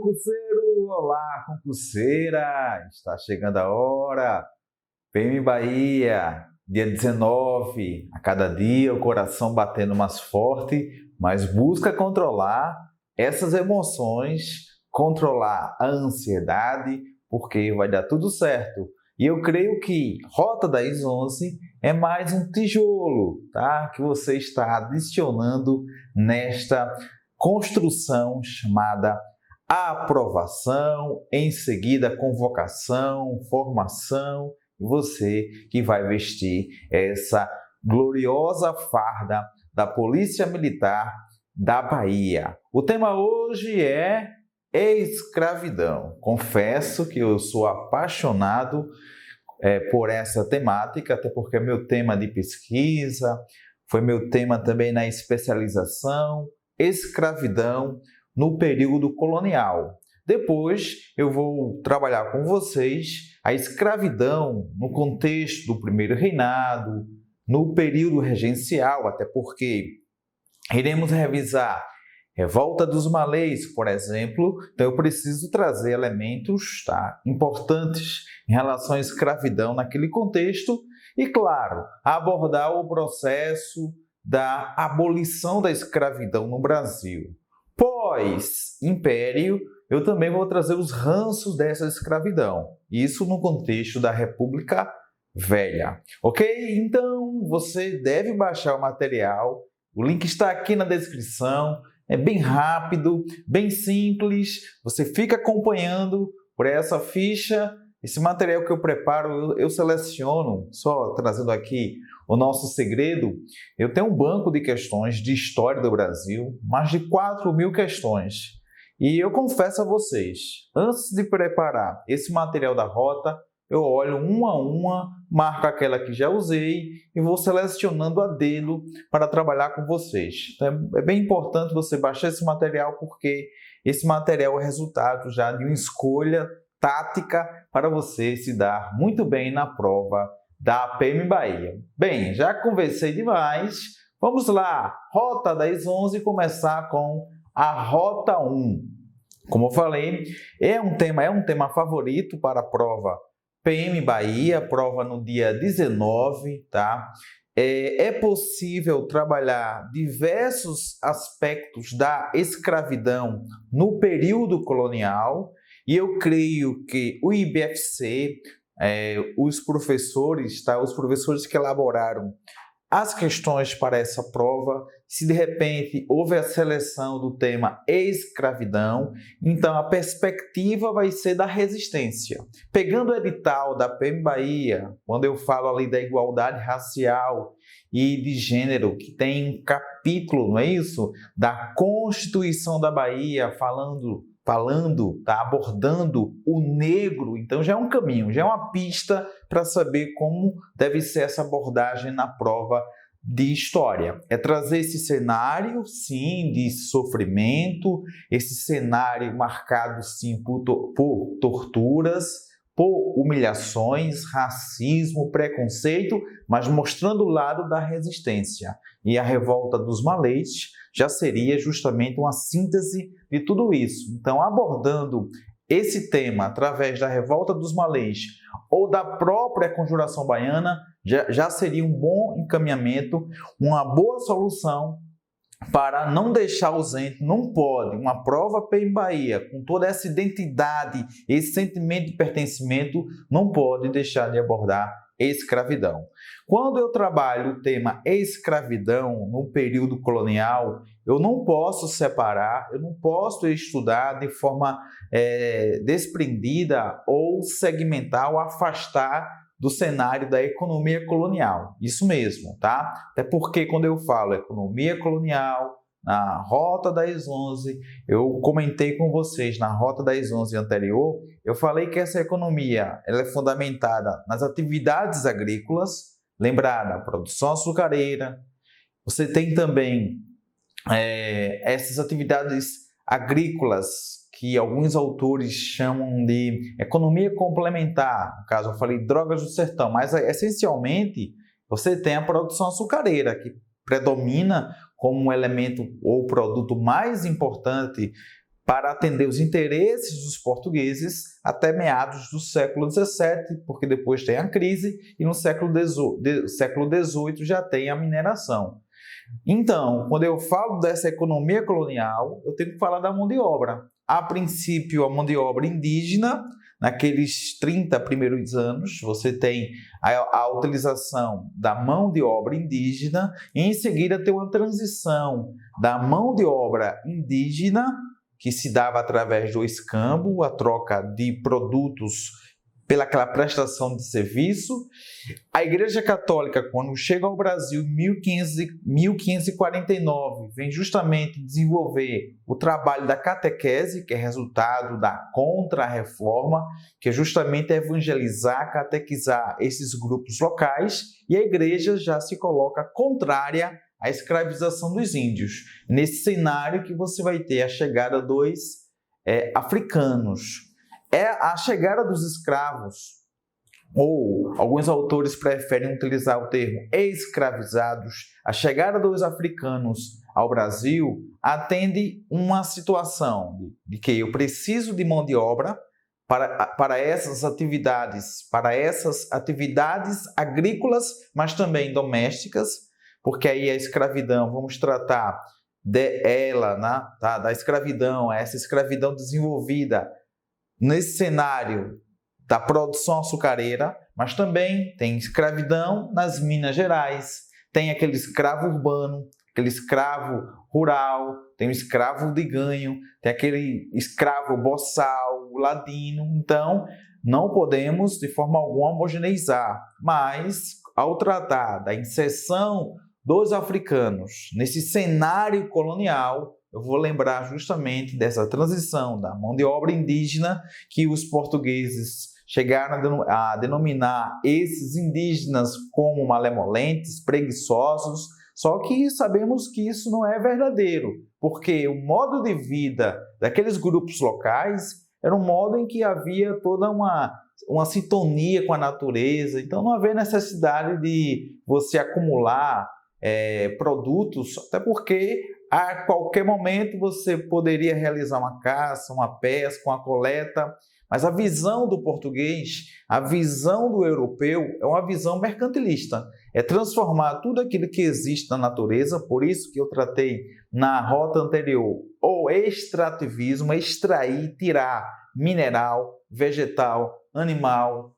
concurseiro! Olá, concurseira! Está chegando a hora. PM Bahia, dia 19. A cada dia o coração batendo mais forte, mas busca controlar essas emoções, controlar a ansiedade, porque vai dar tudo certo. E eu creio que Rota das 11 é mais um tijolo, tá? Que você está adicionando nesta construção chamada aprovação, em seguida convocação, formação, e você que vai vestir essa gloriosa farda da Polícia Militar da Bahia. O tema hoje é escravidão. Confesso que eu sou apaixonado por essa temática, até porque é meu tema de pesquisa, foi meu tema também na especialização, escravidão no período colonial. Depois eu vou trabalhar com vocês a escravidão no contexto do primeiro reinado, no período regencial, até porque iremos revisar Revolta dos Malês, por exemplo, então eu preciso trazer elementos importantes em relação à escravidão naquele contexto e, claro, abordar o processo da abolição da escravidão no Brasil. Pós-império, eu também vou trazer os ranços dessa escravidão, isso no contexto da República Velha, ok? Então, você deve baixar o material, o link está aqui na descrição. É bem rápido, bem simples, você fica acompanhando por essa ficha. Esse material que eu preparo, eu seleciono, só trazendo aqui o nosso segredo. Eu tenho um banco de questões de história do Brasil, mais de 4.000 questões. E eu confesso a vocês, antes de preparar esse material da rota, eu olho uma a uma, marco aquela que já usei e vou selecionando a dedo para trabalhar com vocês. Então, é bem importante você baixar esse material porque esse material é resultado já de uma escolha tática para você se dar muito bem na prova da PM Bahia. Bem, já conversei demais, vamos lá, Rota das 11, começar com a Rota 1. Como eu falei, é um tema favorito para a prova PM Bahia, prova no dia 19, tá? É possível trabalhar diversos aspectos da escravidão no período colonial e eu creio que o IBFC, os professores que elaboraram as questões para essa prova, se de repente houve a seleção do tema escravidão, então a perspectiva vai ser da resistência. Pegando o edital da PM Bahia, quando eu falo ali da igualdade racial e de gênero, que tem um capítulo, não é isso? Da Constituição da Bahia, abordando o negro, então já é um caminho, já é uma pista para saber como deve ser essa abordagem na prova de história. É trazer esse cenário, sim, de sofrimento, esse cenário marcado, sim, por torturas, por humilhações, racismo, preconceito, mas mostrando o lado da resistência. E a Revolta dos Malês já seria justamente uma síntese de tudo isso. Então, abordando esse tema através da Revolta dos Malês ou da própria Conjuração Baiana, já seria um bom encaminhamento, uma boa solução para não deixar ausente, não pode, uma prova PM Bahia, com toda essa identidade, esse sentimento de pertencimento, não pode deixar de abordar escravidão. Quando eu trabalho o tema escravidão no período colonial, eu não posso separar, eu não posso estudar de forma desprendida ou segmentar ou afastar do cenário da economia colonial. Isso mesmo, tá? Até porque quando eu falo economia colonial, na Rota das 11, eu comentei com vocês na Rota das 11 anterior, eu falei que essa economia ela é fundamentada nas atividades agrícolas, lembrada, produção açucareira, você tem também essas atividades agrícolas que alguns autores chamam de economia complementar, no caso eu falei drogas do sertão, mas essencialmente você tem a produção açucareira, que predomina como um elemento ou produto mais importante para atender os interesses dos portugueses até meados do século XVII, porque depois tem a crise e no século XVIII já tem a mineração. Então, quando eu falo dessa economia colonial, eu tenho que falar da mão de obra. A princípio, a mão de obra indígena, naqueles 30 primeiros anos, você tem a utilização da mão de obra indígena, e em seguida tem uma transição da mão de obra indígena, que se dava através do escambo, a troca de produtos pelaquela prestação de serviço. A Igreja Católica, quando chega ao Brasil em 1549, vem justamente desenvolver o trabalho da catequese, que é resultado da Contra-Reforma, que é justamente evangelizar, catequizar esses grupos locais, e a Igreja já se coloca contrária à escravização dos índios. Nesse cenário que você vai ter a chegada dos africanos. A chegada dos escravos, ou alguns autores preferem utilizar o termo escravizados, a chegada dos africanos ao Brasil atende uma situação de que eu preciso de mão de obra para essas atividades agrícolas, mas também domésticas, porque aí a escravidão, vamos tratar dela, né? Da escravidão, essa escravidão desenvolvida nesse cenário da produção açucareira, mas também tem escravidão nas Minas Gerais, tem aquele escravo urbano, aquele escravo rural, tem o escravo de ganho, tem aquele escravo boçal, ladino. Então, não podemos de forma alguma homogeneizar, mas ao tratar da inserção dos africanos nesse cenário colonial, eu vou lembrar justamente dessa transição da mão de obra indígena, que os portugueses chegaram a denominar esses indígenas como malemolentes, preguiçosos, só que sabemos que isso não é verdadeiro, porque o modo de vida daqueles grupos locais era um modo em que havia toda uma sintonia com a natureza, então não havia necessidade de você acumular produtos, até porque a qualquer momento você poderia realizar uma caça, uma pesca, uma coleta, mas a visão do português, a visão do europeu é uma visão mercantilista, é transformar tudo aquilo que existe na natureza, por isso que eu tratei na rota anterior, o extrativismo, extrair, tirar mineral, vegetal, animal,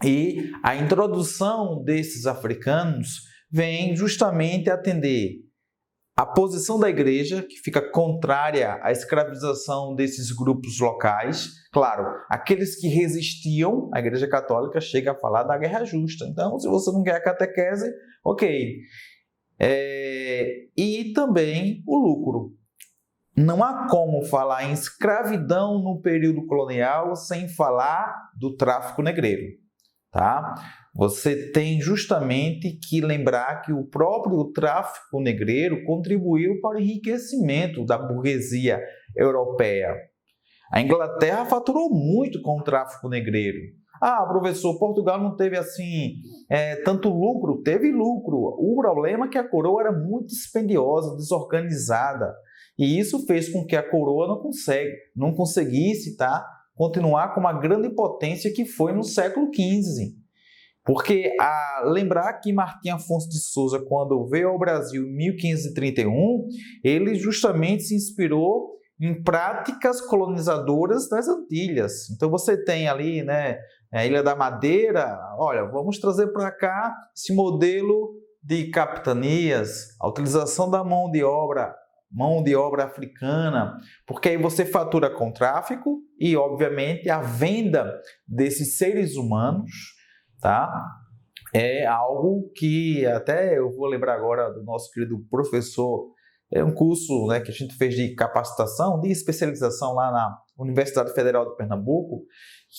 e a introdução desses africanos vem justamente atender a posição da igreja, que fica contrária à escravização desses grupos locais. Claro, aqueles que resistiam, a Igreja Católica chega a falar da guerra justa. Então, se você não quer a catequese, ok. E também o lucro. Não há como falar em escravidão no período colonial sem falar do tráfico negreiro, tá? Você tem justamente que lembrar que o próprio tráfico negreiro contribuiu para o enriquecimento da burguesia europeia. A Inglaterra faturou muito com o tráfico negreiro. Professor, Portugal não teve assim tanto lucro? Teve lucro. O problema é que a coroa era muito dispendiosa, desorganizada. E isso fez com que a coroa não conseguisse continuar com uma grande potência que foi no século XV. Porque, lembrar que Martim Afonso de Souza, quando veio ao Brasil em 1531, ele justamente se inspirou em práticas colonizadoras das Antilhas. Então, você tem ali, a Ilha da Madeira, olha, vamos trazer para cá esse modelo de capitanias, a utilização da mão de obra africana, porque aí você fatura com tráfico e, obviamente, a venda desses seres humanos, tá? É algo que até eu vou lembrar agora do nosso querido professor, um curso que a gente fez de capacitação, de especialização lá na Universidade Federal de Pernambuco,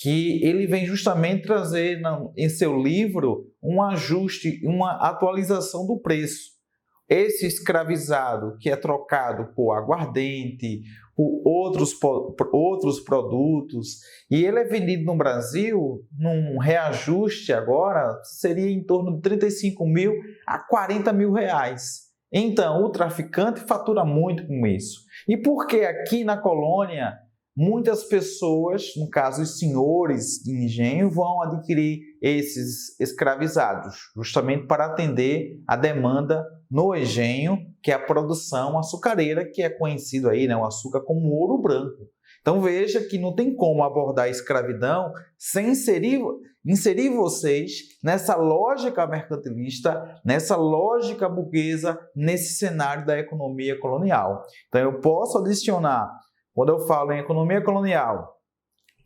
que ele vem justamente trazer em seu livro um ajuste, uma atualização do preço. Esse escravizado que é trocado por aguardente, por outros produtos, e ele é vendido no Brasil num reajuste agora, seria em torno de 35 mil a 40 mil reais. Então, o traficante fatura muito com isso. E por que aqui na colônia muitas pessoas, no caso os senhores de engenho, vão adquirir esses escravizados, justamente para atender a demanda no engenho, que é a produção açucareira, que é conhecido aí, né, o açúcar como ouro branco. Então veja que não tem como abordar a escravidão sem inserir vocês nessa lógica mercantilista, nessa lógica burguesa, nesse cenário da economia colonial. Então eu posso adicionar, quando eu falo em economia colonial,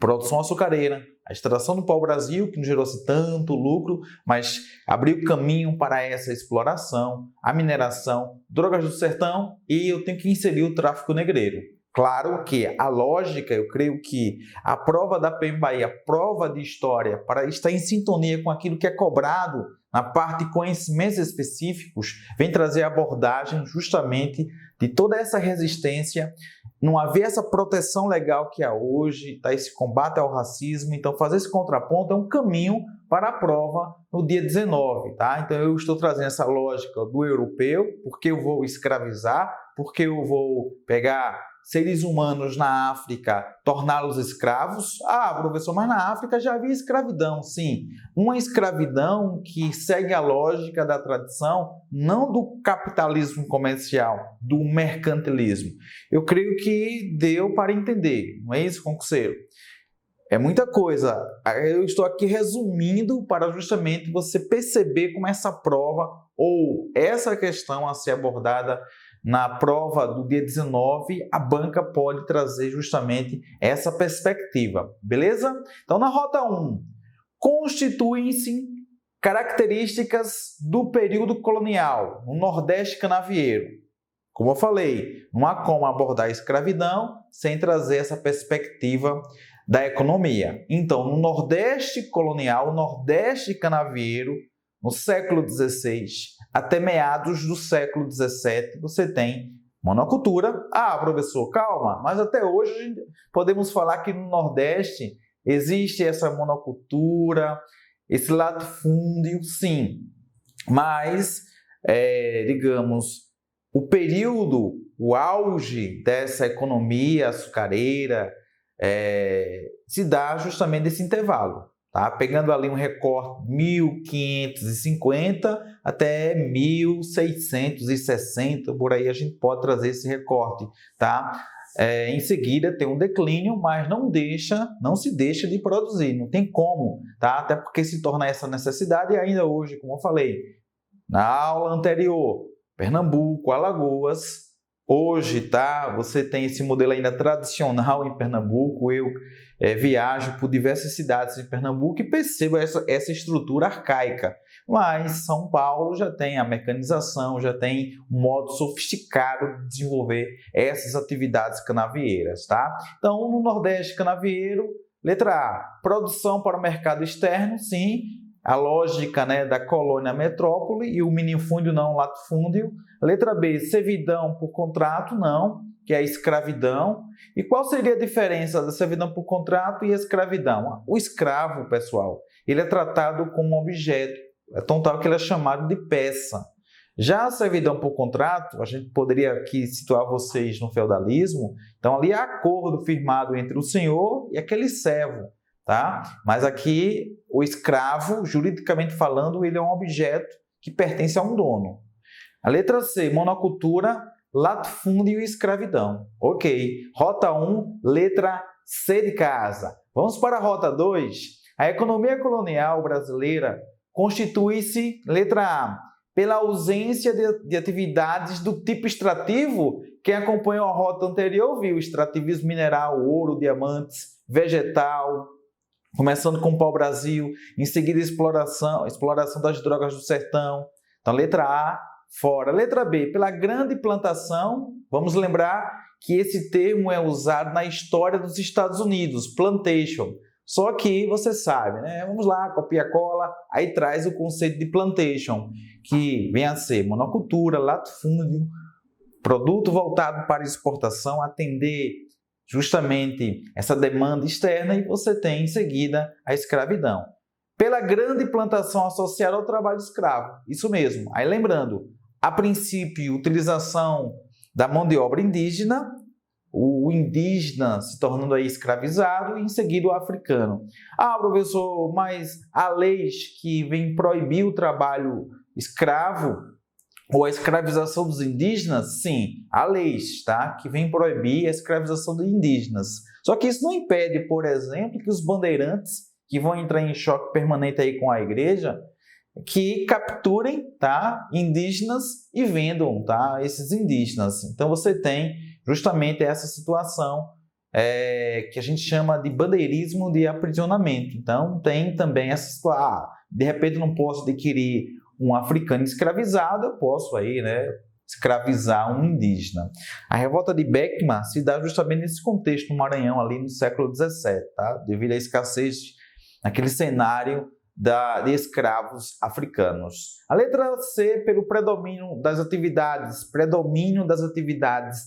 produção açucareira, a extração do pau-brasil, que não gerou-se tanto lucro, mas abriu caminho para essa exploração, a mineração, drogas do sertão, e eu tenho que inserir o tráfico negreiro. Claro que a lógica, eu creio que a prova da PEN Bahia, a prova de história, para estar em sintonia com aquilo que é cobrado na parte de conhecimentos específicos, vem trazer a abordagem justamente de toda essa resistência, não haver essa proteção legal que há hoje, tá? Esse combate ao racismo. Então, fazer esse contraponto é um caminho para a prova no dia 19. Tá? Então, eu estou trazendo essa lógica do europeu, porque eu vou escravizar, porque eu vou pegar seres humanos na África, torná-los escravos. Ah, professor, mas na África já havia escravidão. Sim, uma escravidão que segue a lógica da tradição, não do capitalismo comercial, do mercantilismo. Eu creio que deu para entender, não é isso, concurseiro? É muita coisa. Eu estou aqui resumindo para justamente você perceber como essa prova ou essa questão a ser abordada na prova do dia 19, a banca pode trazer justamente essa perspectiva, beleza? Então, na rota 1, constituem-se características do período colonial no Nordeste canavieiro. Como eu falei, não há como abordar a escravidão sem trazer essa perspectiva da economia. Então, no Nordeste colonial, Nordeste canavieiro, no século XVI até meados do século XVII, você tem monocultura. Ah, professor, calma, mas até hoje podemos falar que no Nordeste existe essa monocultura, esse latifúndio, sim. Mas, digamos, o período, o auge dessa economia açucareira se dá justamente nesse intervalo. Tá? Pegando ali um recorte 1550 até 1660, por aí a gente pode trazer esse recorte. Tá? Em seguida tem um declínio, mas não se deixa de produzir, não tem como, tá? Até porque se torna essa necessidade e ainda hoje, como eu falei, na aula anterior, Pernambuco, Alagoas, hoje, tá? Você tem esse modelo ainda tradicional em Pernambuco. Eu viajo por diversas cidades em Pernambuco e percebo essa estrutura arcaica. Mas São Paulo já tem a mecanização, já tem um modo sofisticado de desenvolver essas atividades canavieiras, tá? Então, no Nordeste canavieiro, letra A, produção para o mercado externo, sim. A lógica, né, da colônia metrópole e o minifúndio não latifúndio. Letra B, servidão por contrato, não, que é a escravidão. E qual seria a diferença da servidão por contrato e a escravidão? O escravo, pessoal, ele é tratado como um objeto, é tão tal que ele é chamado de peça. Já a servidão por contrato, a gente poderia aqui situar vocês no feudalismo, então ali há acordo firmado entre o senhor e aquele servo. Tá? Mas aqui o escravo, juridicamente falando, ele é um objeto que pertence a um dono. A letra C, monocultura, latifúndio e escravidão. Ok. Rota 1, letra C de casa. Vamos para a rota 2. A economia colonial brasileira constitui-se, letra A, pela ausência de atividades do tipo extrativo. Quem acompanhou a rota anterior viu extrativismo mineral, ouro, diamantes, vegetal, começando com o pau-brasil, em seguida exploração das drogas do sertão. Então, letra A, fora. Letra B, pela grande plantação. Vamos lembrar que esse termo é usado na história dos Estados Unidos, plantation. Só que você sabe, né? Vamos lá, copia e cola, aí traz o conceito de plantation, que vem a ser monocultura, latifúndio, produto voltado para exportação, atender justamente essa demanda externa, e você tem em seguida a escravidão. Pela grande plantação associada ao trabalho escravo, isso mesmo. Aí lembrando, a princípio, utilização da mão de obra indígena, o indígena se tornando aí escravizado e em seguida o africano. Ah, professor, mas há leis que vêm proibir o trabalho escravo ou a escravização dos indígenas? Sim, há leis, tá, que vêm proibir a escravização dos indígenas. Só que isso não impede, por exemplo, que os bandeirantes, que vão entrar em choque permanente aí com a igreja, que capturem, tá, indígenas e vendam, tá, esses indígenas. Então você tem justamente essa situação que a gente chama de bandeirismo de aprisionamento. Então tem também essa situação, de repente eu não posso adquirir um africano escravizado, eu posso aí, né, escravizar um indígena. A revolta de Beckman se dá justamente nesse contexto no Maranhão, ali no século XVII, tá, devido à escassez naquele cenário de escravos africanos. A letra C, pelo predomínio das atividades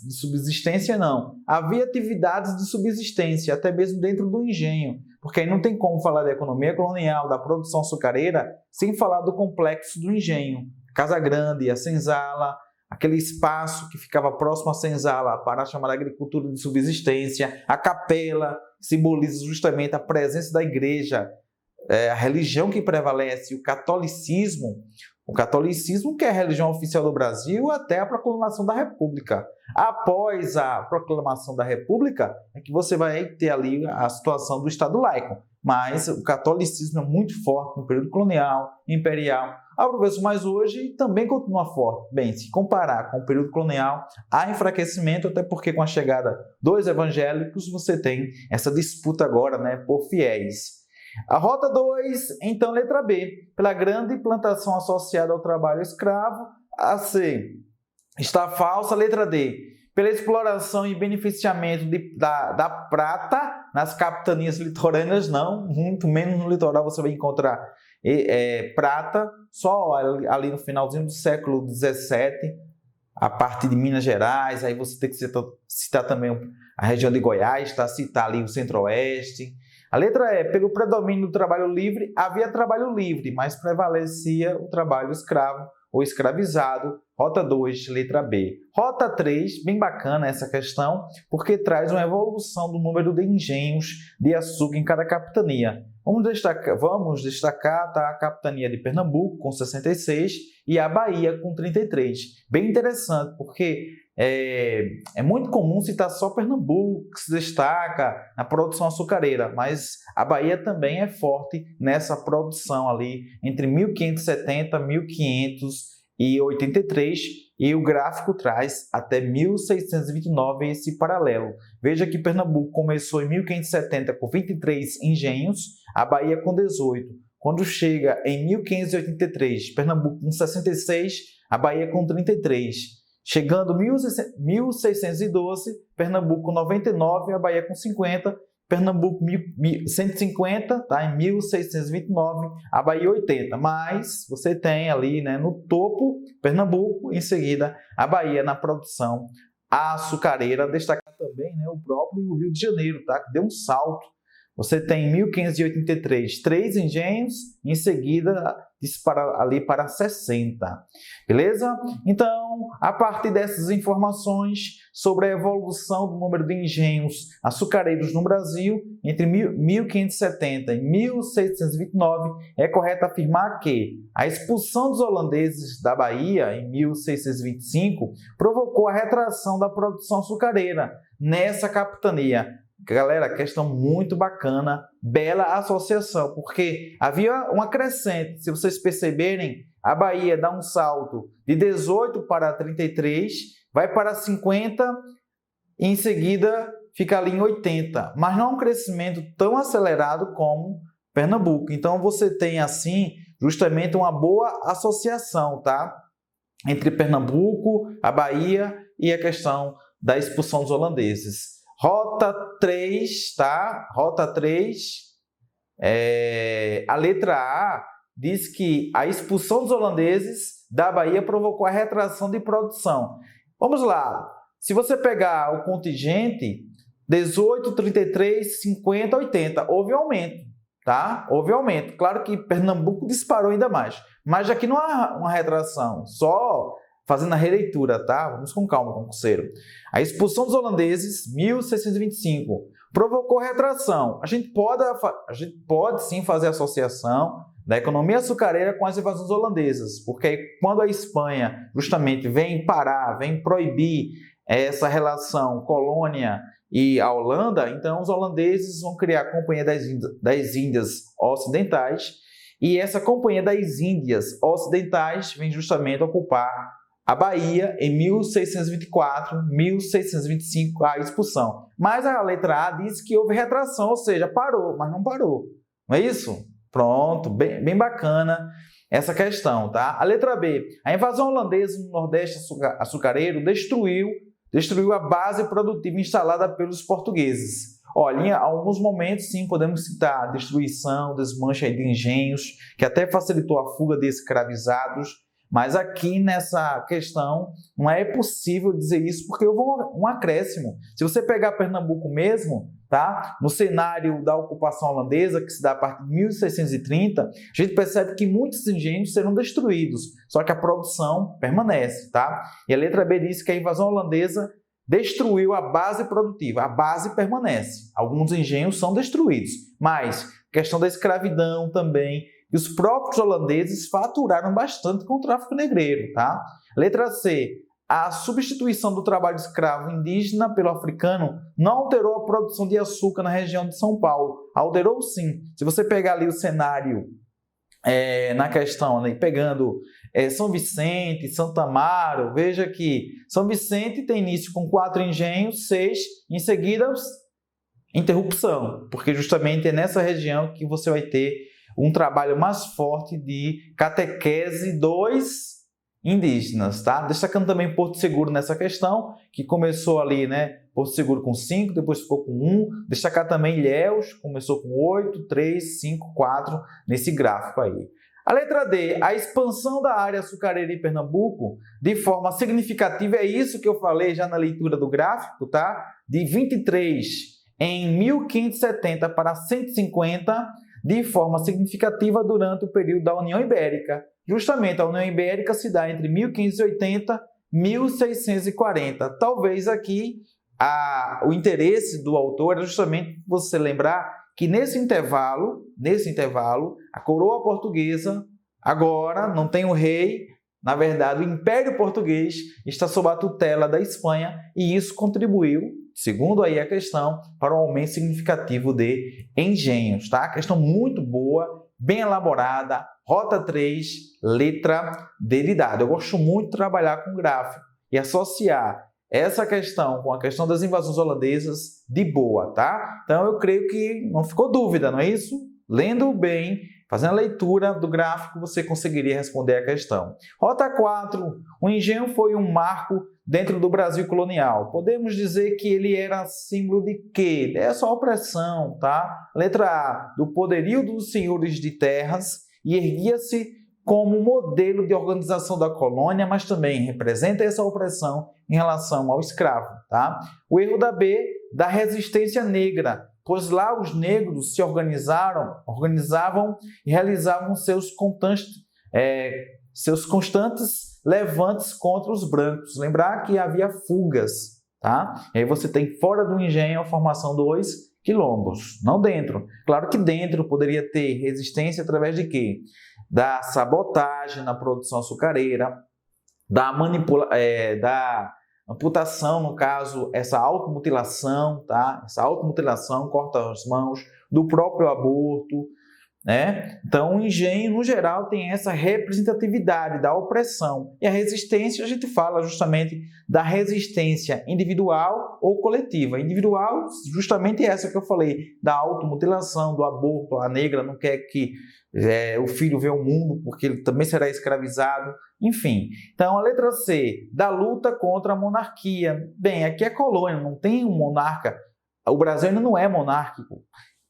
de subsistência, não. Havia atividades de subsistência, até mesmo dentro do engenho, porque aí não tem como falar da economia colonial, da produção açucareira, sem falar do complexo do engenho. Casa Grande, a senzala, aquele espaço que ficava próximo à senzala para chamar a agricultura de subsistência, a capela, que simboliza justamente a presença da igreja, a religião que prevalece, o catolicismo que é a religião oficial do Brasil até a proclamação da República. Após a proclamação da República, é que você vai ter ali a situação do Estado laico. Mas o catolicismo é muito forte no período colonial, imperial. Professor, mas hoje também continua forte. Bem, se comparar com o período colonial, há enfraquecimento, até porque com a chegada dos evangélicos, você tem essa disputa agora, né, por fiéis. A rota 2, então, letra B, pela grande plantação associada ao trabalho escravo. A C, está falsa. Letra D, pela exploração e beneficiamento da prata nas capitanias litorâneas, não, muito menos no litoral você vai encontrar prata, só ali no finalzinho do século XVII, a parte de Minas Gerais, aí você tem que citar também a região de Goiás, tá? Citar ali o Centro-Oeste. A letra E, pelo predomínio do trabalho livre, havia trabalho livre, mas prevalecia o trabalho escravo ou escravizado. Rota 2, letra B. Rota 3, bem bacana essa questão, porque traz uma evolução do número de engenhos de açúcar em cada capitania. Vamos destacar tá, a capitania de Pernambuco, com 66, e a Bahia, com 33. Bem interessante, porque é muito comum citar só Pernambuco, que se destaca na produção açucareira, mas a Bahia também é forte nessa produção ali, entre 1570 e 1583, e o gráfico traz até 1629 esse paralelo. Veja que Pernambuco começou em 1570 com 23 engenhos, a Bahia com 18. Quando chega em 1583, Pernambuco com 66, a Bahia com 33. Chegando em 1612, Pernambuco com 99, a Bahia com 50, Pernambuco 150, tá? Em 1629, a Bahia 80. Mas você tem ali, né, no topo Pernambuco, em seguida a Bahia na produção açucareira. Destacar também, né, o próprio Rio de Janeiro, tá? Que deu um salto. Você tem em 1583 3 engenhos, em seguida dispara ali para 60. Beleza? Então, a partir dessas informações sobre a evolução do número de engenhos açucareiros no Brasil, entre 1570 e 1629, é correto afirmar que a expulsão dos holandeses da Bahia, em 1625, provocou a retração da produção açucareira nessa capitania. Galera, questão muito bacana, bela associação, porque havia uma crescente. Se vocês perceberem, a Bahia dá um salto de 18 para 33, vai para 50 e em seguida fica ali em 80, mas não é um crescimento tão acelerado como Pernambuco. Então você tem assim justamente uma boa associação, tá? Entre Pernambuco, a Bahia e a questão da expulsão dos holandeses. Rota 3, tá? Rota 3, a letra A diz que a expulsão dos holandeses da Bahia provocou a retração de produção. Vamos lá, se você pegar o contingente, 18, 33, 50, 80, houve aumento, tá? Houve aumento. Claro que Pernambuco disparou ainda mais, mas aqui não há uma retração, só fazendo a releitura, tá? Vamos com calma, concurseiro. A expulsão dos holandeses, 1625, provocou retração. A gente pode sim fazer associação da economia açucareira com as invasões holandesas, porque quando a Espanha justamente vem parar, vem proibir essa relação colônia e a Holanda, então os holandeses vão criar a Companhia das Índias Ocidentais, e essa Companhia das Índias Ocidentais vem justamente ocupar a Bahia em 1624, 1625, a expulsão. Mas a letra A diz que houve retração, ou seja, parou, mas não parou. Não é isso? Pronto, bem bacana essa questão, tá? A letra B, a invasão holandesa no Nordeste açucareiro destruiu a base produtiva instalada pelos portugueses. Olha, em alguns momentos, sim, podemos citar destruição, desmanche de engenhos, que até facilitou a fuga de escravizados, mas aqui nessa questão não é possível dizer isso porque houve um acréscimo. Se você pegar Pernambuco mesmo, tá? No cenário da ocupação holandesa, que se dá a partir de 1630, a gente percebe que muitos engenhos serão destruídos, só que a produção permanece, tá? E a letra B diz que a invasão holandesa destruiu a base produtiva, a base permanece. Alguns engenhos são destruídos, mas questão da escravidão também, e os próprios holandeses faturaram bastante com o tráfico negreiro, tá? Letra C. A substituição do trabalho escravo indígena pelo africano não alterou a produção de açúcar na região de São Paulo. Alterou sim. Se você pegar ali o cenário na questão, né, pegando São Vicente, Santa Amaro, veja que São Vicente tem início com 4 engenhos, 6, em seguida interrupção, porque justamente é nessa região que você vai ter um trabalho mais forte de catequese dos indígenas, tá? Destacando também Porto Seguro nessa questão, que começou ali, né? Porto Seguro com 5, depois ficou com 1. Destacar também Ilhéus, começou com 8, 3, 5, 4, nesse gráfico aí. A letra D, a expansão da área açucareira em Pernambuco de forma significativa, é isso que eu falei já na leitura do gráfico, tá? De 23 em 1570 para 150, de forma significativa durante o período da União Ibérica. Justamente a União Ibérica se dá entre 1580 e 1640. Talvez aqui o interesse do autor é justamente você lembrar que nesse intervalo, a coroa portuguesa agora não tem o rei, na verdade o Império Português está sob a tutela da Espanha e isso contribuiu, segundo aí a questão, para um aumento significativo de engenhos, tá? Questão muito boa, bem elaborada, rota 3, letra D de dado. Eu gosto muito de trabalhar com gráfico e associar essa questão com a questão das invasões holandesas de boa, tá? Então eu creio que não ficou dúvida, não é isso? Lendo bem, fazendo a leitura do gráfico, você conseguiria responder a questão. Rota 4, o engenho foi um marco dentro do Brasil colonial. Podemos dizer que ele era símbolo de quê? Dessa opressão, tá? Letra A, do poderio dos senhores de terras e erguia-se como modelo de organização da colônia, mas também representa essa opressão em relação ao escravo, tá? O erro da B, da resistência negra, pois lá os negros se organizavam e realizavam seus constantes levantes contra os brancos. Lembrar que havia fugas, tá? E aí você tem fora do engenho a formação dos quilombos, não dentro. Claro que dentro poderia ter resistência através de quê? Da sabotagem na produção açucareira, da amputação, no caso, essa automutilação, tá? Essa automutilação, corta as mãos, do próprio aborto, né? Então, o engenho, no geral, tem essa representatividade da opressão. E a resistência, a gente fala justamente da resistência individual ou coletiva. Individual, justamente essa que eu falei, da automutilação, do aborto. A negra não quer que o filho veja o mundo, porque ele também será escravizado. Enfim, então a letra C, da luta contra a monarquia. Bem, aqui é colônia, não tem um monarca. O Brasil ainda não é monárquico.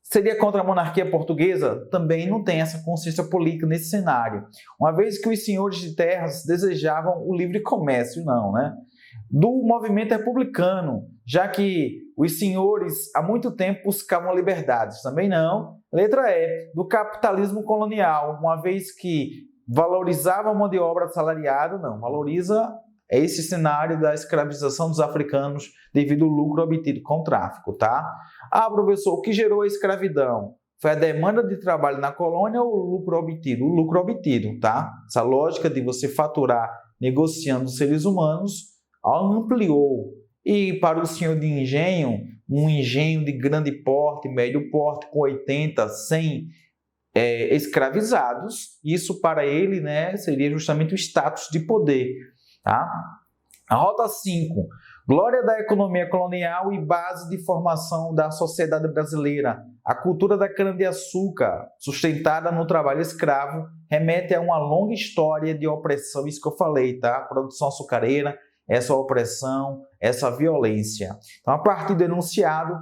Seria contra a monarquia portuguesa? Também não tem essa consciência política nesse cenário. Uma vez que os senhores de terras desejavam o livre comércio, não, né? Do movimento republicano, já que os senhores há muito tempo buscavam liberdades, também não. Letra E, do capitalismo colonial, uma vez que valorizava a mão de obra assalariada? Não, valoriza esse cenário da escravização dos africanos devido ao lucro obtido com o tráfico, tá? Ah, professor, o que gerou a escravidão? Foi a demanda de trabalho na colônia ou o lucro obtido? O lucro obtido, tá? Essa lógica de você faturar negociando seres humanos ampliou. E para o senhor de engenho, um engenho de grande porte, médio porte, com 80, 100 escravizados, isso para ele, né, seria justamente o status de poder. Tá? A rota 5, glória da economia colonial e base de formação da sociedade brasileira. A cultura da cana-de-açúcar, sustentada no trabalho escravo, remete a uma longa história de opressão, isso que eu falei, tá? Produção açucareira, essa opressão, essa violência. Então, a partir do enunciado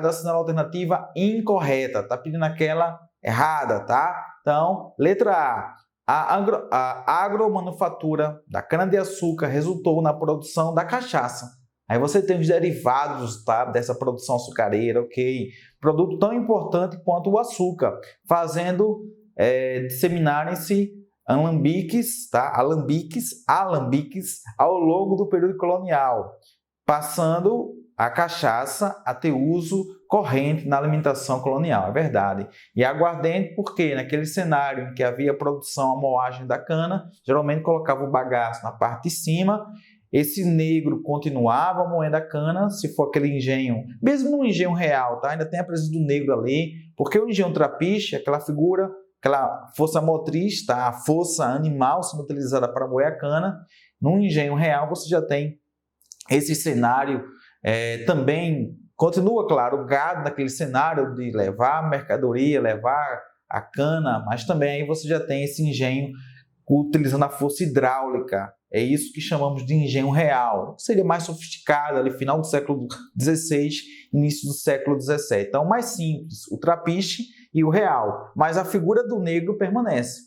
assinala a alternativa incorreta, tá pedindo aquela errada, tá? Então, letra A. A agromanufatura da cana-de-açúcar resultou na produção da cachaça. Aí você tem os derivados, tá, dessa produção açucareira, ok? Produto tão importante quanto o açúcar, fazendo disseminarem-se alambiques, tá? Alambiques ao longo do período colonial, passando a cachaça a ter uso corrente na alimentação colonial, é verdade. E aguardente porque naquele cenário em que havia produção, a moagem da cana, geralmente colocava o bagaço na parte de cima, esse negro continuava moendo a cana, se for aquele engenho, mesmo no engenho real, tá? Ainda tem a presença do negro ali, porque o engenho trapiche, aquela figura, aquela força motriz, tá? A força animal sendo utilizada para moer a cana, no engenho real você já tem esse cenário. Também continua, claro, o gado naquele cenário de levar a mercadoria, levar a cana, mas também aí você já tem esse engenho utilizando a força hidráulica. É isso que chamamos de engenho real. Seria mais sofisticado ali, final do século XVI, início do século XVII. Então, mais simples, o trapiche e o real. Mas a figura do negro permanece,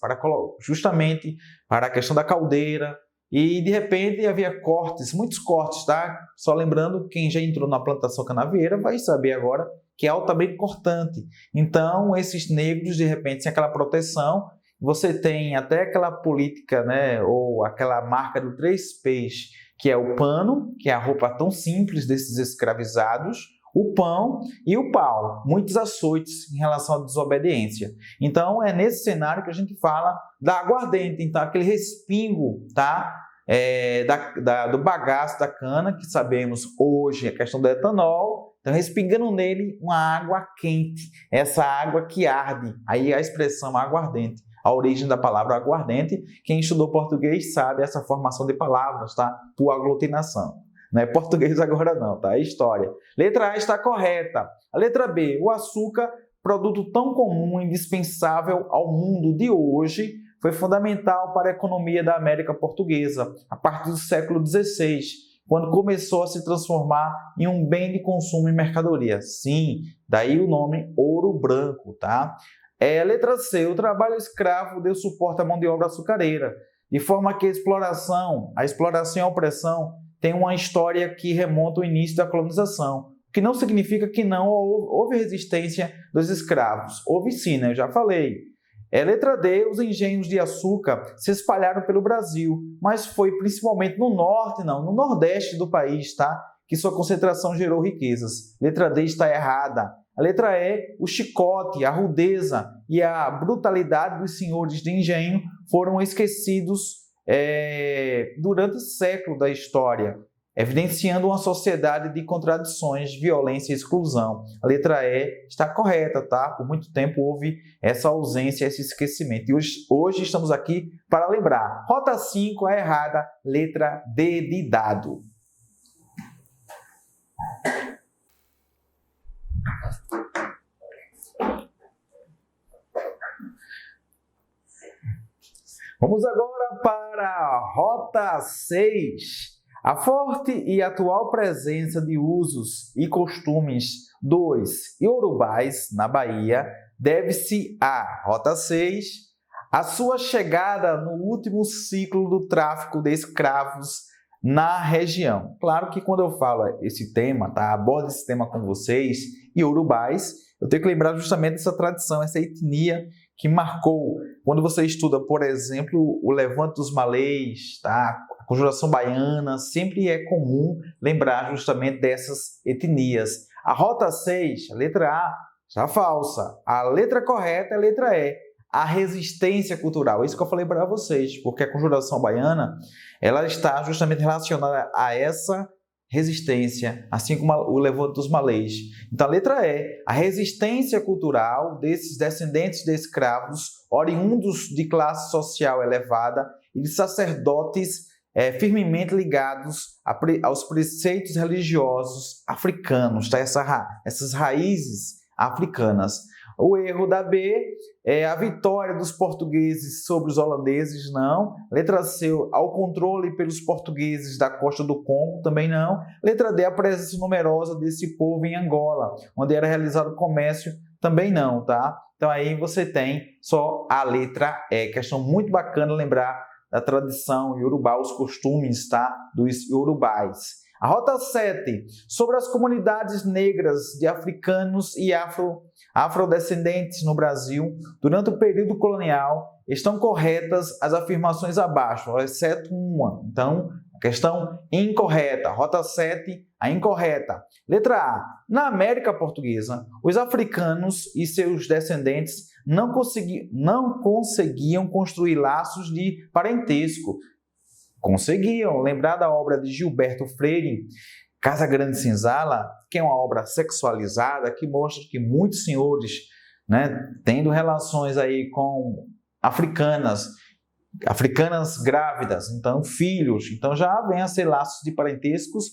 justamente para a questão da caldeira. E, de repente, havia cortes, muitos cortes, tá? Só lembrando, quem já entrou na plantação canavieira vai saber agora que é altamente cortante. Então, esses negros, de repente, sem aquela proteção, você tem até aquela política, né? Ou aquela marca do 3Ps, que é o pano, que é a roupa tão simples desses escravizados, o pão e o pau, muitos açoites em relação à desobediência. Então, é nesse cenário que a gente fala da aguardente, então, aquele respingo, tá? Do bagaço da cana, que sabemos hoje a questão do etanol, então respingando nele uma água quente, essa água que arde, aí a expressão aguardente. A origem da palavra aguardente, quem estudou português sabe essa formação de palavras, tá? Por aglutinação. Não é português agora não, tá? É história. Letra A está correta. A letra B, o açúcar, produto tão comum e indispensável ao mundo de hoje, foi fundamental para a economia da América Portuguesa, a partir do século XVI, quando começou a se transformar em um bem de consumo e mercadoria. Sim, daí o nome ouro branco, tá? Letra C, o trabalho escravo deu suporte à mão de obra açucareira, de forma que a exploração e a opressão tem uma história que remonta ao início da colonização, o que não significa que não houve resistência dos escravos. Houve sim, né? Eu já falei. Letra D, os engenhos de açúcar se espalharam pelo Brasil, mas foi principalmente no norte, não, no nordeste do país, tá? Que sua concentração gerou riquezas. Letra D está errada. A letra E, o chicote, a rudeza e a brutalidade dos senhores de engenho foram esquecidos durante o século da história, evidenciando uma sociedade de contradições, violência e exclusão. A letra E está correta, tá? Por muito tempo houve essa ausência, esse esquecimento. E hoje estamos aqui para lembrar. Rota 5 é errada, letra D de dado. Vamos agora para a Rota 6. A forte e atual presença de usos e costumes dos iorubais na Bahia deve-se à Rota 6, a sua chegada no último ciclo do tráfico de escravos na região. Claro que quando eu falo esse tema, tá, abordo esse tema com vocês, iorubais, eu tenho que lembrar justamente dessa tradição, essa etnia que marcou. Quando você estuda, por exemplo, o Levante dos Malês, tá? A conjuração baiana, sempre é comum lembrar justamente dessas etnias. A rota 6, a letra A, está falsa. A letra correta é a letra E. A resistência cultural. Isso que eu falei para vocês, porque a conjuração baiana, ela está justamente relacionada a essa resistência, assim como o Levante dos Malês. Então, a letra E, a resistência cultural desses descendentes de escravos, oriundos de classe social elevada e de sacerdotes firmemente ligados aos preceitos religiosos africanos, tá? Essas raízes africanas. O erro da B é a vitória dos portugueses sobre os holandeses, não. Letra C, ao controle pelos portugueses da costa do Congo, também não. Letra D, a presença numerosa desse povo em Angola, onde era realizado o comércio, também não, tá? Então aí você tem só a letra E. Questão muito bacana lembrar da tradição iorubá, os costumes, tá? Dos iorubais. A rota 7, sobre as comunidades negras de africanos e afrodescendentes no Brasil durante o período colonial, estão corretas as afirmações abaixo, exceto uma. Então, a questão incorreta. Rota 7, a incorreta. Letra A. Na América Portuguesa, os africanos e seus descendentes não conseguiam construir laços de parentesco. Conseguiam. Lembrar da obra de Gilberto Freire, Casa Grande Senzala, que é uma obra sexualizada, que mostra que muitos senhores, né, tendo relações aí com africanas grávidas, então filhos, então já vem a ser laços de parentescos,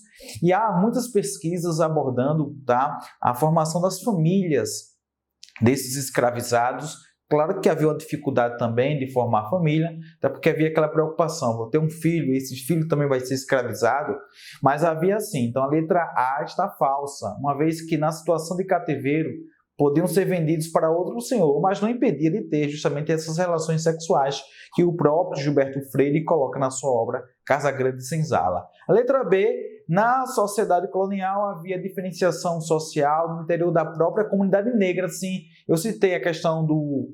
e há muitas pesquisas abordando, tá, a formação das famílias desses escravizados. Claro que havia uma dificuldade também de formar família, até porque havia aquela preocupação, vou ter um filho, esse filho também vai ser escravizado, mas havia assim. Então a letra A está falsa, uma vez que na situação de cativeiro podiam ser vendidos para outro senhor, mas não impedia de ter justamente essas relações sexuais que o próprio Gilberto Freire coloca na sua obra Casa Grande Senzala. A letra B, na sociedade colonial havia diferenciação social no interior da própria comunidade negra. Sim, eu citei a questão do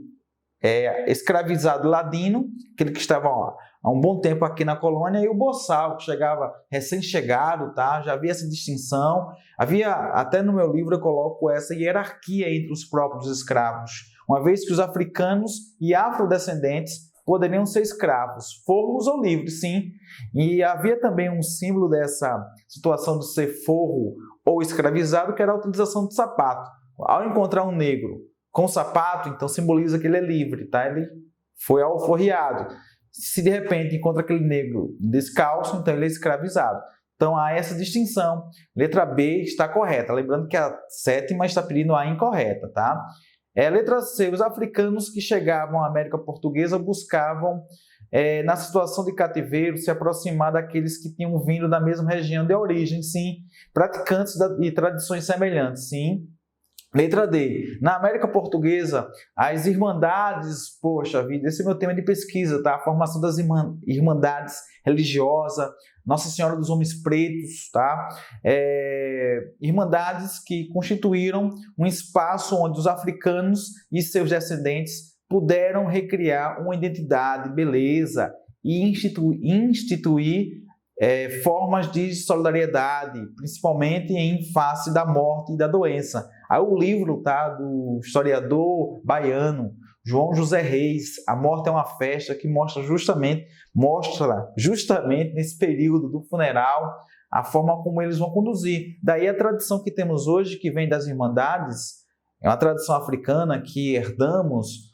escravizado ladino, aquele que estava há um bom tempo aqui na colônia, e o boçal, que chegava recém-chegado, tá? Já havia essa distinção. Havia, até no meu livro eu coloco essa hierarquia entre os próprios escravos, uma vez que os africanos e afrodescendentes poderiam ser escravos, forros ou livres, sim. E havia também um símbolo dessa situação de ser forro ou escravizado, que era a utilização de sapato. Ao encontrar um negro com sapato, então simboliza que ele é livre, tá? Ele foi alforriado. Se de repente encontra aquele negro descalço, então ele é escravizado. Então há essa distinção. Letra B está correta. Lembrando que a 7ª está pedindo a incorreta, tá? Letra C, os africanos que chegavam à América Portuguesa buscavam, na situação de cativeiro, se aproximar daqueles que tinham vindo da mesma região de origem, sim. Praticantes de tradições semelhantes, sim. Letra D, na América Portuguesa, as irmandades, poxa vida, esse é meu tema de pesquisa, tá? A formação das irmandades religiosas, Nossa Senhora dos Homens Pretos, tá? Irmandades que constituíram um espaço onde os africanos e seus descendentes puderam recriar uma identidade, beleza, e instituir formas de solidariedade, principalmente em face da morte e da doença. Aí o livro, tá, do historiador baiano João José Reis, A Morte é uma Festa, que mostra justamente nesse período do funeral a forma como eles vão conduzir. Daí a tradição que temos hoje, que vem das irmandades, é uma tradição africana que herdamos,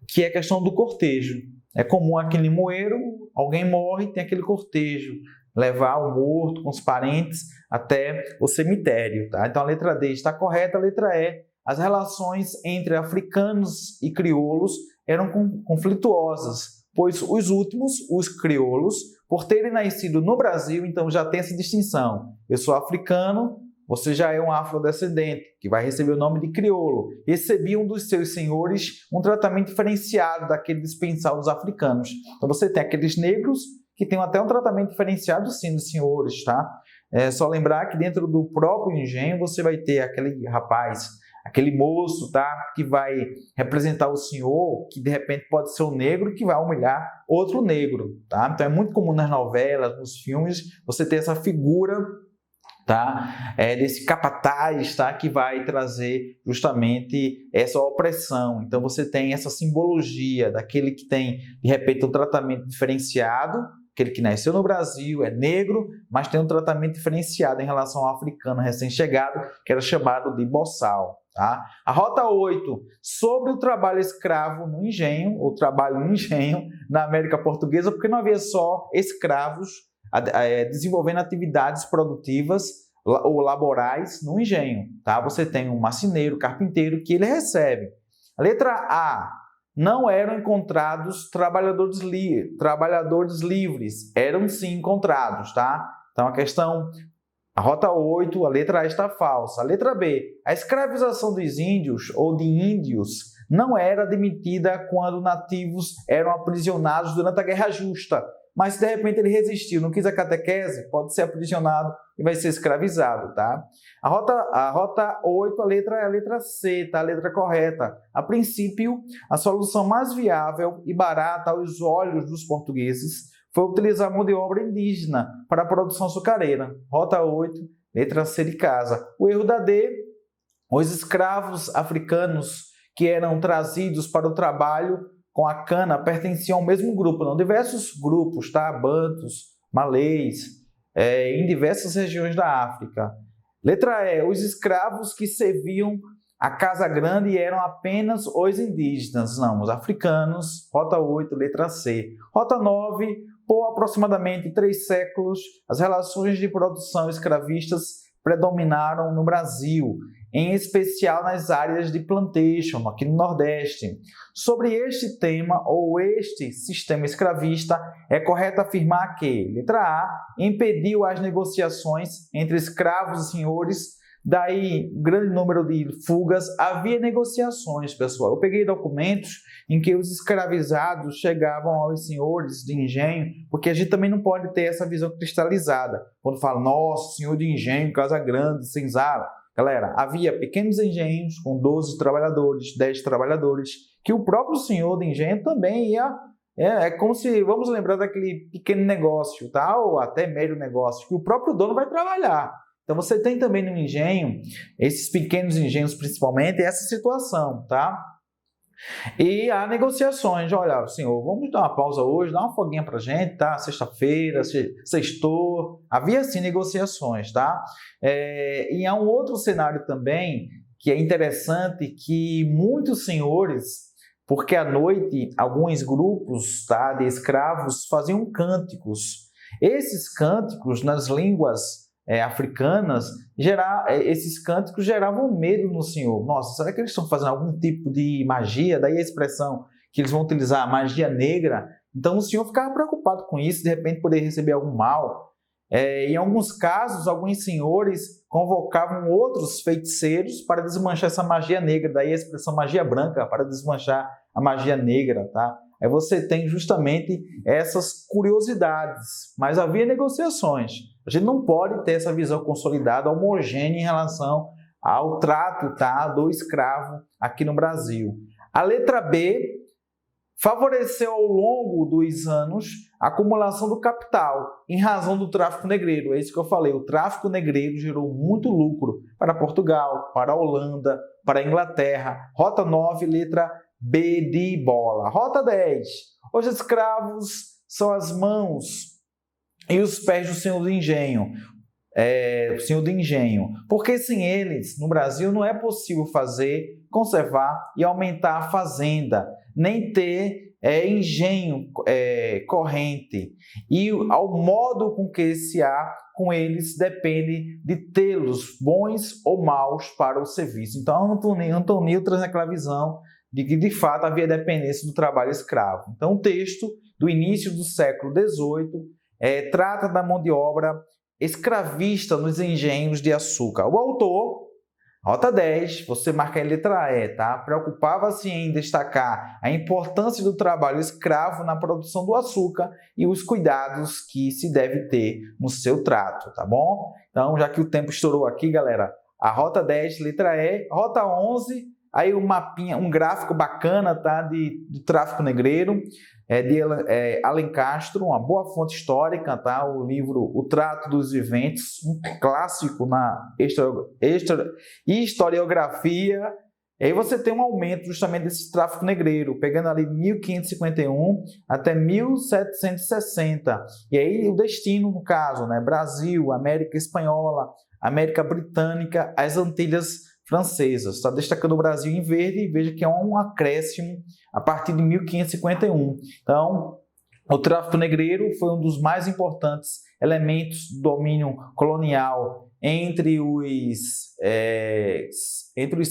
que é a questão do cortejo. É comum aqui em Limoeiro, alguém morre, tem aquele cortejo, levar o morto com os parentes até o cemitério, tá? Então a letra D está correta. A letra E, as relações entre africanos e crioulos eram conflituosas, pois os últimos, os crioulos, por terem nascido no Brasil, então já tem essa distinção. Eu sou africano, você já é um afrodescendente, que vai receber o nome de crioulo. Recebiam dos seus senhores um tratamento diferenciado daquele dispensado dos africanos. Então você tem aqueles negros que tem até um tratamento diferenciado, sim, dos senhores, tá? É só lembrar que dentro do próprio engenho você vai ter aquele rapaz aquele moço, tá? Que vai representar o senhor, que de repente pode ser o negro que vai humilhar outro negro, tá? Então é muito comum nas novelas, nos filmes, você ter essa figura, tá? Desse capataz, tá? Que vai trazer justamente essa opressão. Então você tem essa simbologia daquele que tem, de repente, um tratamento diferenciado, aquele que nasceu no Brasil, é negro, mas tem um tratamento diferenciado em relação ao africano recém-chegado, que era chamado de boçal. Tá? A Rota 8, sobre o trabalho escravo no engenho, ou trabalho no engenho na América Portuguesa, porque não havia só escravos desenvolvendo atividades produtivas ou laborais no engenho. Tá? Você tem um marceneiro, carpinteiro, que ele recebe. A letra A, não eram encontrados trabalhadores livres, eram sim encontrados. Tá? Então, a Rota 8, a letra A está falsa. A letra B, a escravização dos índios ou de índios não era admitida quando nativos eram aprisionados durante a Guerra Justa. Mas se de repente ele resistiu, não quis a catequese, pode ser aprisionado e vai ser escravizado, tá? A rota 8, a letra C, tá? A letra correta. A princípio, a solução mais viável e barata aos olhos dos portugueses foi utilizar mão de obra indígena para a produção açucareira. Rota 8, letra C de casa. O erro da D, os escravos africanos que eram trazidos para o trabalho com a cana pertenciam ao mesmo grupo, não diversos grupos, tá? Bantos, malês, em diversas regiões da África. Letra E, os escravos que serviam a Casa Grande eram apenas os indígenas, não, os africanos. Rota 8, letra C. Rota 9, por aproximadamente 3 séculos, as relações de produção escravistas predominaram no Brasil, em especial nas áreas de plantation, aqui no Nordeste. Sobre este tema ou este sistema escravista, é correto afirmar que, letra A, impediu as negociações entre escravos e senhores, daí grande número de fugas. Havia negociações, pessoal. Eu peguei documentos em que os escravizados chegavam aos senhores de engenho, porque a gente também não pode ter essa visão cristalizada. Quando fala, nossa, senhor de engenho, Casa Grande, Senzala. Galera, havia pequenos engenhos com 12 trabalhadores, 10 trabalhadores, que o próprio senhor de engenho também ia... É como se, vamos lembrar daquele pequeno negócio, tá? Ou até médio negócio, que o próprio dono vai trabalhar. Então você tem também no engenho, esses pequenos engenhos principalmente, essa situação, tá? E há negociações, olha, senhor, vamos dar uma pausa hoje, dá uma folguinha pra gente, tá? Sexta-feira, sextou, havia sim negociações, tá? E há um outro cenário também, que é interessante, que muitos senhores, porque à noite alguns grupos, tá, de escravos faziam cânticos. Esses cânticos nas línguas africanas, esses cânticos geravam medo no Senhor. Nossa, será que eles estão fazendo algum tipo de magia? Daí a expressão que eles vão utilizar, magia negra. Então o Senhor ficava preocupado com isso, de repente poder receber algum mal. Em alguns casos, alguns senhores convocavam outros feiticeiros para desmanchar essa magia negra. Daí a expressão magia branca, para desmanchar a magia negra, tá? Aí você tem justamente essas curiosidades, mas havia negociações. A gente não pode ter essa visão consolidada, homogênea em relação ao trato, tá, do escravo aqui no Brasil. A letra B favoreceu ao longo dos anos a acumulação do capital em razão do tráfico negreiro. É isso que eu falei, o tráfico negreiro gerou muito lucro para Portugal, para a Holanda, para a Inglaterra. Rota 9, letra B de bola. Rota 10. Os escravos são as mãos e os pés do senhor de engenho. Senhor de engenho. Porque sem eles, no Brasil, não é possível conservar e aumentar a fazenda, nem ter engenho corrente. E ao modo com que se há com eles depende de tê-los bons ou maus para o serviço. Então, Antonil traz aquela visão de que, de fato, havia dependência do trabalho escravo. Então, o texto do início do século XVIII trata da mão de obra escravista nos engenhos de açúcar. O autor, Rota 10, você marca em letra E, tá? Preocupava-se em destacar a importância do trabalho escravo na produção do açúcar e os cuidados que se deve ter no seu trato, tá bom? Então, já que o tempo estourou aqui, galera, A rota 10, letra E. Rota 11, aí um mapinha, um gráfico bacana, tá? Do tráfico negreiro, de Alencastro, uma boa fonte histórica, tá? O livro O Trato dos Viventes, um clássico na historiografia. E aí você tem um aumento justamente desse tráfico negreiro, pegando ali 1551 até 1760. E aí o destino, no caso, né? Brasil, América Espanhola, América Britânica, as Antilhas Francesas. Está destacando o Brasil em verde e veja que é um acréscimo a partir de 1551. Então, o tráfico negreiro foi um dos mais importantes elementos do domínio colonial entre os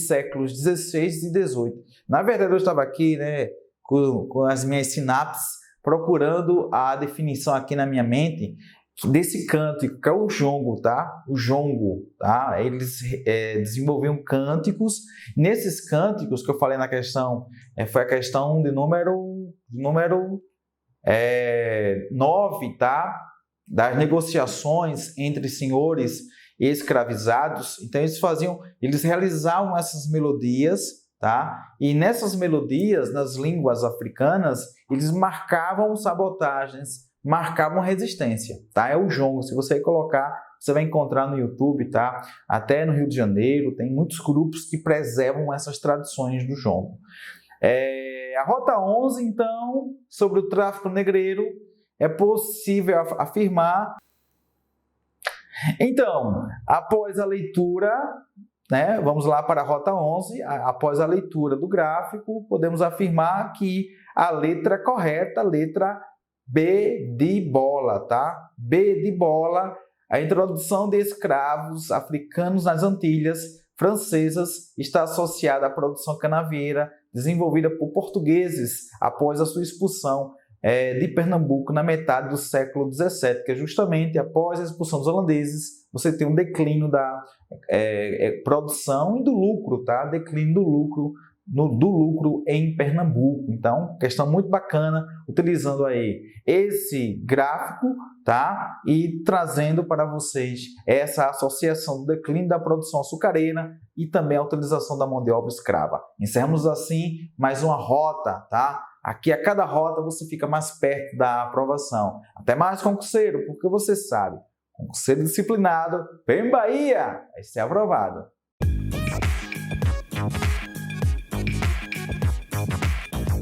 séculos XVI e XVIII. Na verdade, eu estava aqui, né, com as minhas sinapses, procurando a definição aqui na minha mente desse cântico, que é o jongo, tá? O jongo, tá? Eles desenvolviam cânticos. Nesses cânticos que eu falei na questão, foi a questão de número 9, tá? Das negociações entre senhores e escravizados. Então eles realizavam essas melodias, tá? E nessas melodias, nas línguas africanas, eles marcavam sabotagens, marcavam resistência, tá? É o jongo. Se você colocar, você vai encontrar no YouTube, tá? Até no Rio de Janeiro, tem muitos grupos que preservam essas tradições do jongo. A Rota 11, então, sobre o tráfico negreiro, é possível afirmar. Então, após a leitura, né, vamos lá para a Rota 11, após a leitura do gráfico, podemos afirmar que a letra correta, a letra B de bola, tá? B de bola, a introdução de escravos africanos nas Antilhas Francesas está associada à produção canavieira desenvolvida por portugueses após a sua expulsão de Pernambuco na metade do século XVII, que é justamente após a expulsão dos holandeses, você tem um declínio da produção e do lucro, tá? Declínio do lucro em Pernambuco. Então, questão muito bacana, utilizando aí esse gráfico, tá? E trazendo para vocês essa associação do declínio da produção açucareira e também a utilização da mão de obra escrava. Encerramos assim mais uma rota, tá? Aqui a cada rota você fica mais perto da aprovação. Até mais, concurseiro, porque você sabe, concurseiro disciplinado, vem Bahia, vai ser aprovado.